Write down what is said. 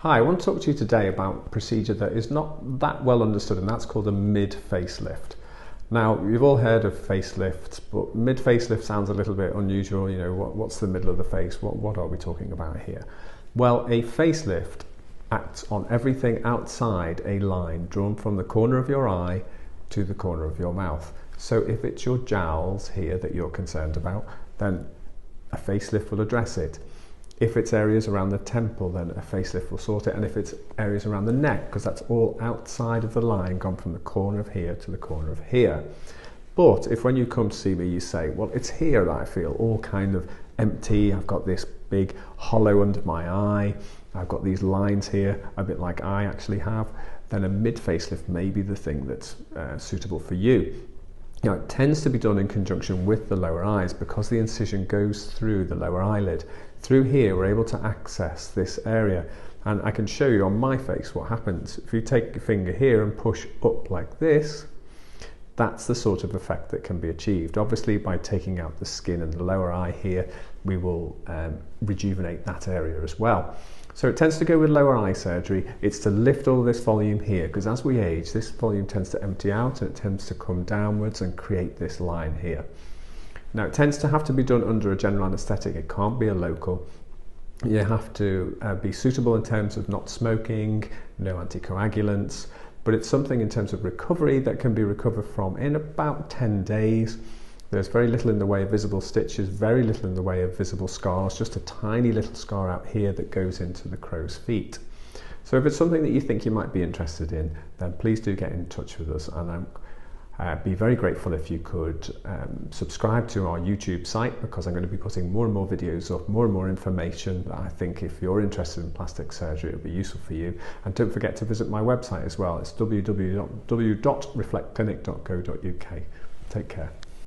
Hi, I want to talk to you today about a procedure that is not that well understood, and that's called a mid-facelift. Now, you've all heard of facelifts, but mid-facelift sounds a little bit unusual. You know, what's the middle of the face? What are we talking about here? Well, a facelift acts on everything outside a line drawn from the corner of your eye to the corner of your mouth. So if it's your jowls here that you're concerned about, then a facelift will address it. If it's areas around the temple, then a facelift will sort it. And if it's areas around the neck, because that's all outside of the line, gone from the corner of here to the corner of here. But if when you come to see me, you say, well, it's here that I feel all kind of empty. I've got this big hollow under my eye. I've got these lines here, a bit like I actually have. Then a mid-facelift may be the thing that's suitable for you. Now, it tends to be done in conjunction with the lower eyes because the incision goes through the lower eyelid. Through here, we're able to access this area. And I can show you on my face what happens. If you take your finger here and push up like this, that's the sort of effect that can be achieved. Obviously, by taking out the skin and the lower eye here, we will rejuvenate that area as well. So it tends to go with lower eye surgery. It's to lift all this volume here, because as we age, this volume tends to empty out and it tends to come downwards and create this line here. Now, it tends to have to be done under a general anaesthetic. It can't be a local. You have to be suitable in terms of not smoking, no anticoagulants, but it's something in terms of recovery that can be recovered from in about 10 days. There's very little in the way of visible stitches, very little in the way of visible scars, just a tiny little scar out here that goes into the crow's feet. So if it's something that you think you might be interested in, then please do get in touch with us, and I'd be very grateful if you could subscribe to our YouTube site, because I'm going to be putting more and more videos up, more and more information that I think if you're interested in plastic surgery, it'll be useful for you. And don't forget to visit my website as well. It's www.reflectclinic.co.uk. Take care.